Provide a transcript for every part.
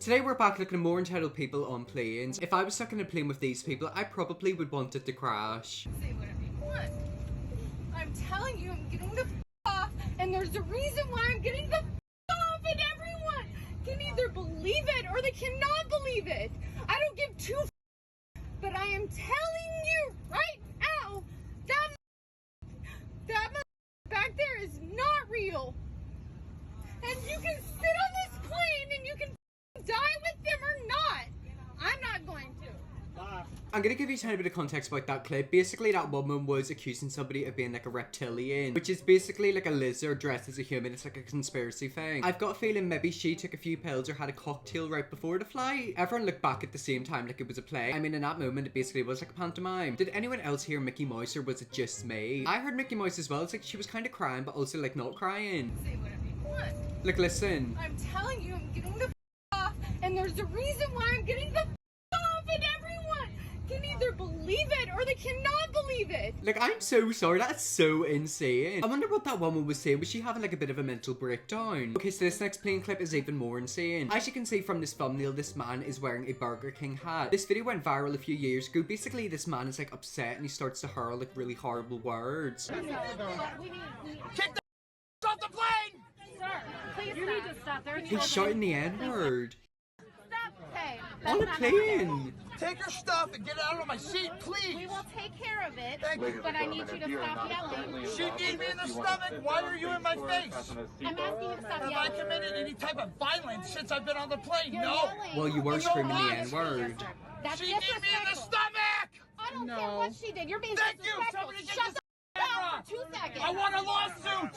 Today we're back looking at more entitled people on planes. If I was stuck in a plane with these people, I probably would want it to crash. Say whatever you want. I'm telling you, I'm getting the off, and there's a reason why I'm getting the off, and everyone can either believe it or they cannot believe it. I don't give two but I am telling you right now, that back there is not real. And you can sit on this plane and you can die with them or not. I'm not going to. I'm gonna give you a tiny bit of context about that clip. Basically, that woman was accusing somebody of being like a reptilian, which is basically like a lizard dressed as a human. It's like a conspiracy thing. I've got a feeling maybe she took a few pills or had a cocktail right before the flight. Everyone looked back at the same time like it was a play. I mean, in that moment, it basically was like a pantomime. Did anyone else hear Mickey Mouse, or was it just me? I heard Mickey Mouse as well. It's like she was kind of crying, but also like not crying. Say whatever you want. Like, listen. I'm telling you, I'm getting the off, and there's a reason why I'm getting the off, and everyone can either believe it or they cannot believe it. Like, I'm so sorry, that's so insane. I wonder what that woman was saying. Was she having like a bit of a mental breakdown? Okay, so this next plane clip is even more insane. As you can see from this thumbnail, this man is wearing a Burger King hat. This video went viral a few years ago. Basically, this man is like upset and he starts to hurl like really horrible words. Kick the off the plane! Sir, please you need to stop. There are He's shouting the N-word. Stop. Hey, On a plane! Take your stuff and get it out of my seat, please! We will take care of it, Thank you. but I need you to stop yelling. She need me in the stomach. Why are you in my face? I'm asking you to stop Have I yelling. committed any type of violence since I've been on the plane? You're No. yelling. Well, you were No, screaming the yes, N-word. That's She need me in the disrespectful. stomach! I don't care what she did. You're being Thank you. disrespectful. Somebody get Shut this the camera. up for 2 seconds. I want a lawsuit!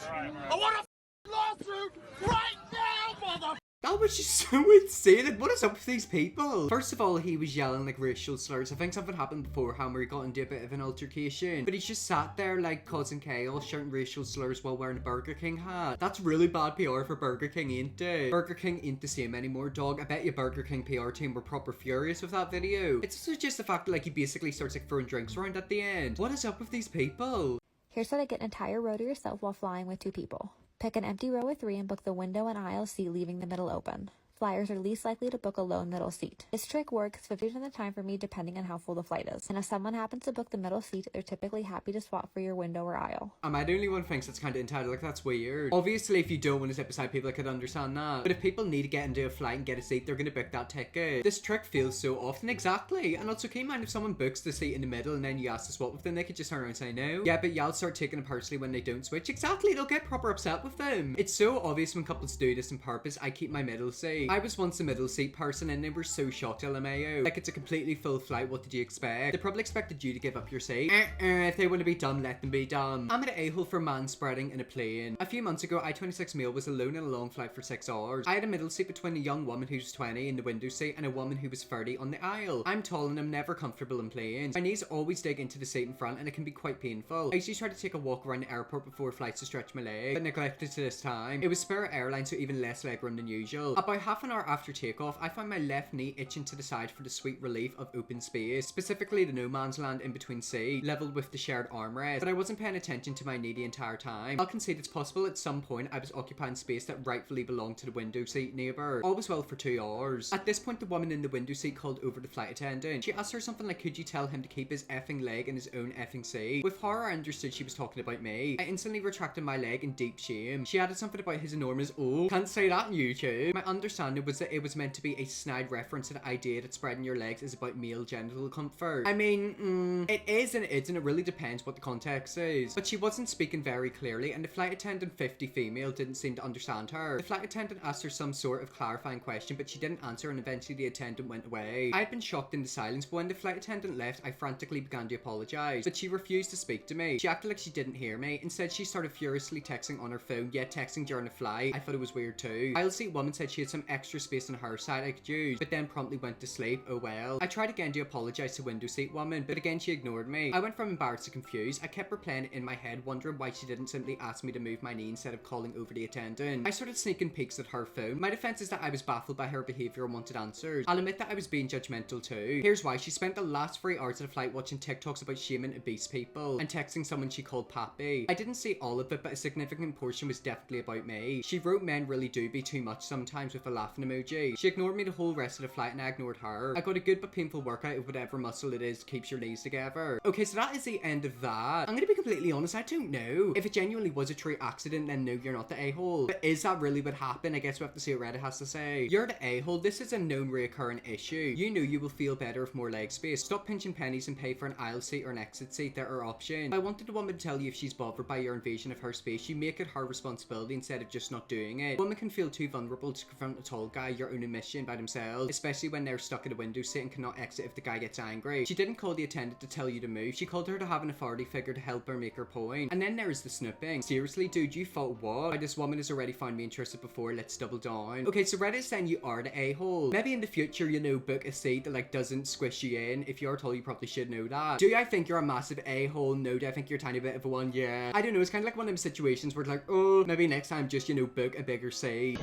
I want a lawsuit right now, mother. That was just so insane. Like, what is up with these people? First of all, he was yelling like racial slurs. I think something happened beforehand where he got into a bit of an altercation. But he's just sat there like causing chaos, shouting racial slurs while wearing a Burger King hat. That's really bad PR for Burger King, ain't it? Burger King ain't the same anymore, dog. I bet you Burger King PR team were proper furious with that video. It's also just the fact that like he basically starts like throwing drinks around at the end. What is up with these people? Here's how to get an entire row to yourself while flying with 2 people. Pick an empty row of 3 and book the window and aisle seat, leaving the middle open. Flyers are least likely to book a lone middle seat. This trick works 50% of the time for me depending on how full the flight is. And if someone happens to book the middle seat, they're typically happy to swap for your window or aisle. Am I the only one who thinks it's kind of entitled? Like, that's weird. Obviously, if you don't want to sit beside people, I could understand that. But if people need to get into a flight and get a seat, they're going to book that ticket. This trick fails so often. Exactly. And also, keep in mind, if someone books the seat in the middle and then you ask to swap with them, they could just turn around and say no. Yeah, but y'all start taking it personally when they don't switch. Exactly. They'll get proper upset with them. It's so obvious when couples do this on purpose. I keep my middle seat. I was once a middle seat person and they were so shocked, LMAO. Like, it's a completely full flight. What did you expect? They probably expected you to give up your seat. If they want to be dumb, let them be dumb. I'm an a-hole for manspreading in a plane. A few months ago, I-26 male was alone in a long flight for 6 hours. I had a middle seat between a young woman who's 20 in the window seat and a woman who was 30 on the aisle. I'm tall and I'm never comfortable in planes. My knees always dig into the seat in front and it can be quite painful. I usually try to take a walk around the airport before flights to stretch my leg, but neglected to this time. It was Spirit Airlines, so even less legroom than usual. About half an hour after takeoff, I found my left knee itching to the side for the sweet relief of open space, specifically the no man's land in between seat, leveled with the shared armrest, but I wasn't paying attention to my knee the entire time. I'll concede it's possible at some point I was occupying space that rightfully belonged to the window seat neighbour. All was well for 2 hours. At this point, the woman in the window seat called over the flight attendant. She asked her something like, could you tell him to keep his effing leg in his own effing seat? With horror, I understood she was talking about me. I instantly retracted my leg in deep shame. She added something about his enormous, oh, can't say that on YouTube. My understanding was that it was meant to be a snide reference to the idea that spreading your legs is about male genital comfort. I mean, it is and it isn't. It really depends what the context is. But she wasn't speaking very clearly, and the flight attendant, 50 female, didn't seem to understand her. The flight attendant asked her some sort of clarifying question, but she didn't answer, and eventually the attendant went away. I had been shocked into silence, but when the flight attendant left, I frantically began to apologize, but she refused to speak to me. She acted like she didn't hear me. Instead, she started furiously texting on her phone, yet texting during a flight. I thought it was weird too. Aisle seat woman said she had some extra space on her side I could use, but then promptly went to sleep. Oh well. I tried again to apologize to window seat woman, but again she ignored me. I went from embarrassed to confused. I kept replaying it in my head, wondering why she didn't simply ask me to move my knee instead of calling over the attendant. I started sneaking peeks at her phone. My defense is that I was baffled by her behavior and wanted answers. I'll admit that I was being judgmental too. Here's why. She spent the last 3 hours of the flight watching TikToks about shaming obese people and texting someone she called Pappy. I didn't see all of it, but a significant portion was definitely about me. She wrote men really do be too much sometimes with a laughing emoji. She ignored me the whole rest of the flight and I ignored her. I got a good but painful workout of whatever muscle it is keeps your knees together. Okay, so that is the end of that. I'm gonna be completely honest, I don't know. If it genuinely was a true accident, then no, you're not the a-hole. But is that really what happened? I guess we have to see what Reddit has to say. You're the a-hole. This is a known reoccurring issue. You know you will feel better with more leg space. Stop pinching pennies and pay for an aisle seat or an exit seat. There are options. I wanted the woman to tell you if she's bothered by your invasion of her space, you make it her responsibility instead of just not doing it. Women can feel too vulnerable to confront a tall guy your own admission by themselves, especially when they're stuck at a window seat and cannot exit if the guy gets angry. She didn't call the attendant to tell you to move. She called her to have an authority figure to help her make her point. And then there is the snooping. Seriously, dude, you thought what? Why, this woman has already found me interested before. Let's double down. Okay, so Reddit is saying you are the a-hole. Maybe in the future, you know, book a seat that like doesn't squish you in. If you're tall, you probably should know that. Do I think you're a massive a-hole? No. Do I think you're a tiny bit of a one? Yeah. I don't know. It's kind of like one of them situations where it's like, oh, maybe next time just, you know, book a bigger seat.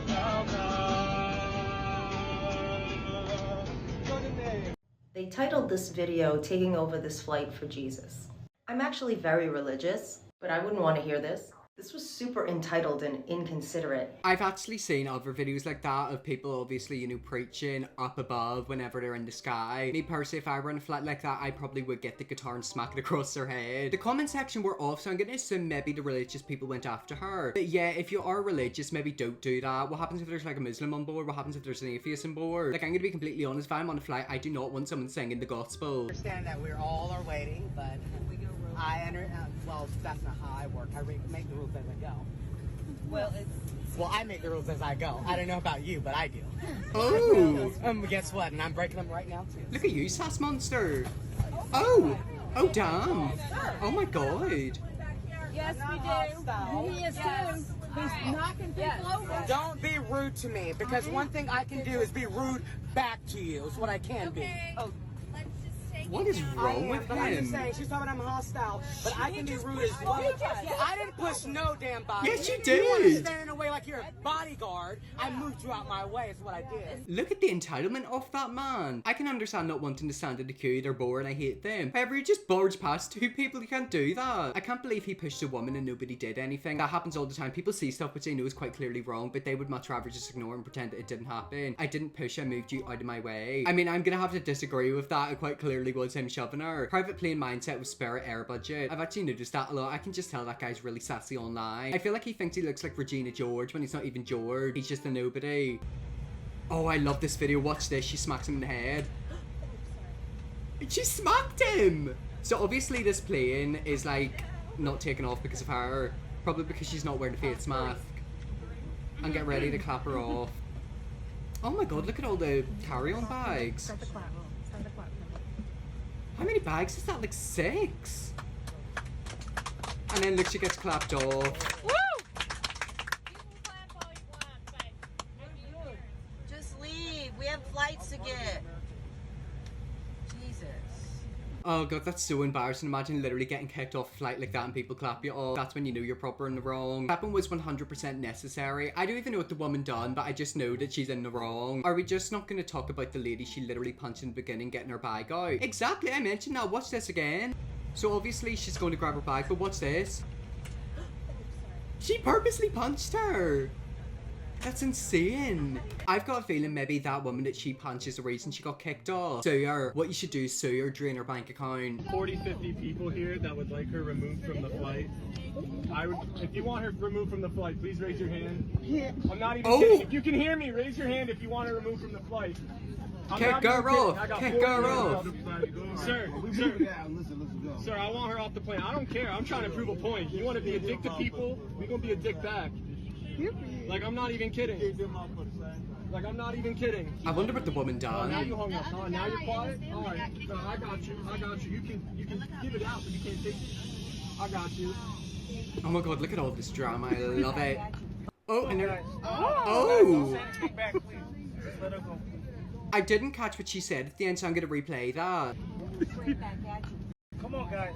They titled this video, "Taking Over This Flight for Jesus." I'm actually very religious, but I wouldn't want to hear this. This was super entitled and inconsiderate. I've actually seen other videos like that of people obviously, you know, preaching up above whenever they're in the sky. Me personally, if I were in a flight like that, I probably would get the guitar and smack it across their head. The comment section were off, so I'm gonna assume maybe the religious people went after her. But yeah, if you are religious, maybe don't do that. What happens if there's like a Muslim on board? What happens if there's an atheist on board? Like, I'm gonna be completely honest, if I'm on a flight, I do not want someone singing the gospel. I understand that we're all are waiting, but well, that's not how I work. I make the rules as I go. Well, I make the rules as I go. I don't know about you, but I do. Oh! Guess what? And I'm breaking them right now, too. Look at you, sass monster! Oh! Oh, damn! Oh my god! Yes, we do. He is too. He's knocking people over. Don't be rude to me, because one thing I can do is be rude back to you. It's what I can be. Oh. What is wrong with but I'm just him? saying, she's talking I'm hostile, but I can be rude as well. I didn't push no damn body. Yes, you You want to did! stand in the way like you're a bodyguard. I moved you out my way, is what I did. Look at the entitlement of that man. I can understand not wanting to stand in the queue, they're bored, I hate them. However, you just barged past two people, you can't do that. I can't believe he pushed a woman and nobody did anything. That happens all the time. People see stuff which they know is quite clearly wrong, but they would much rather just ignore and pretend that it didn't happen. I didn't push, I moved you out of my way. I mean, I'm gonna have to disagree with that. It quite clearly was him shoving her. Private plane mindset with spare air budget. I've actually noticed that a lot. I can just tell that guy's really sassy online. I feel like he thinks he looks like Regina George when he's not even George. He's just a nobody. Oh, I love this video. Watch this. She smacks him in the head. She smacked him! So obviously this plane is like not taking off because of her. Probably because she's not wearing a face mask. And get ready to clap her off. Oh my god, look at all the carry-on bags. How many bags is that? Like 6? And then look, she gets clapped off. Woo! Just leave. We have flights to get. Jesus. Oh god, that's so embarrassing. Imagine literally getting kicked off a flight like that and people clap you off. That's when you know you're proper in the wrong. Clapping was 100% necessary. I don't even know what the woman done, but I just know that she's in the wrong. Are we just not going to talk about the lady she literally punched in the beginning getting her bag out? Exactly, I mentioned that. Watch this again. So obviously she's going to grab her bag, but watch this. She purposely punched her. That's insane. I've got a feeling maybe that woman that she punched is the reason she got kicked off. Sue her. What you should do is sue her, drain her bank account. 40-50 people here that would like her removed from the flight. If you want her removed from the flight, please raise your hand. I'm not even kidding. If you can hear me, raise your hand if you want her removed from the flight. Kick her off. Kick her off. Sir, I want her off the plane. I don't care. I'm trying to prove a point. You want to be a dick to people? We're going to be a dick back. Like, I'm not even kidding. Like, I'm not even kidding. I wonder what the woman done. Oh, now you hung up. Oh, now you're quiet? Alright. So I got you. I got you. You can give it out, but you can't take it. I got you. Oh my god, look at all this drama. I love it. Oh, and there. Oh! Take back, please. Just let her go. I didn't catch what she said at the end, so I'm gonna replay that. Come on, guys.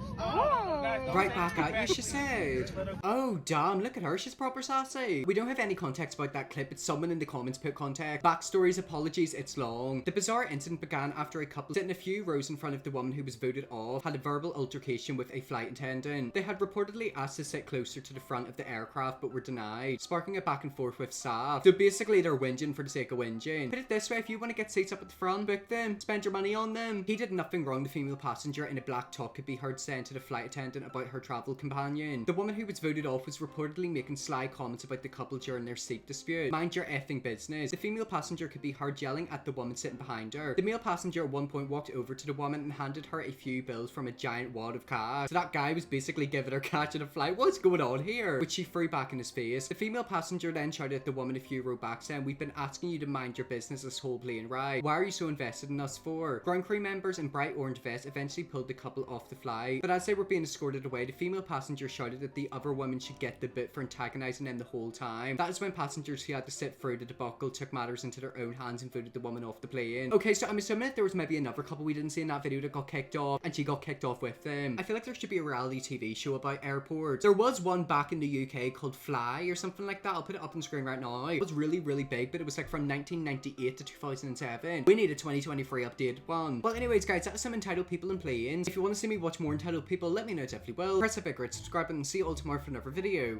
Right back at you, she said. Oh, damn, look at her. She's proper sassy. We don't have any context about that clip, but someone in the comments put context. Backstories, apologies, it's long. The bizarre incident began after a couple sitting a few rows in front of the woman who was voted off had a verbal altercation with a flight attendant. They had reportedly asked to sit closer to the front of the aircraft, but were denied, sparking a back and forth with staff. So basically, they're whinging for the sake of whinging. Put it this way, if you want to get seats up at the front, book them. Spend your money on them. He did nothing wrong. The female passenger in a black top could be heard saying to the flight attendant about her travel companion. The woman who was voted off was reportedly making sly comments about the couple during their seat dispute. Mind your effing business. The female passenger could be heard yelling at the woman sitting behind her. The male passenger at one point walked over to the woman and handed her a few bills from a giant wad of cash. So that guy was basically giving her cash in a flight. What's going on here? Which she threw back in his face. The female passenger then shouted at the woman a few row back saying, "We've been asking you to mind your business this whole plane ride. Why are you so invested in us for?" Ground crew members in bright orange vests eventually pulled the couple off the flight, but as they were being escorted away, the female passenger shouted that the other woman should get the boot for antagonizing them the whole time. That is when passengers who had to sit through the debacle took matters into their own hands and voted the woman off the plane. Okay, so I'm assuming that there was maybe another couple we didn't see in that video that got kicked off, and she got kicked off with them. I feel like there should be a reality TV show about airports. There was one back in the UK called Fly or something like that. I'll put it up on screen right now. It was really, really big, but it was like from 1998 to 2007. We need a 2023 updated one. Well, anyways, guys, that was some entitled people and planes. If you want to see me watch more entitled people, let me know, definitely will. Press that big red subscribe button and see you all tomorrow for another video.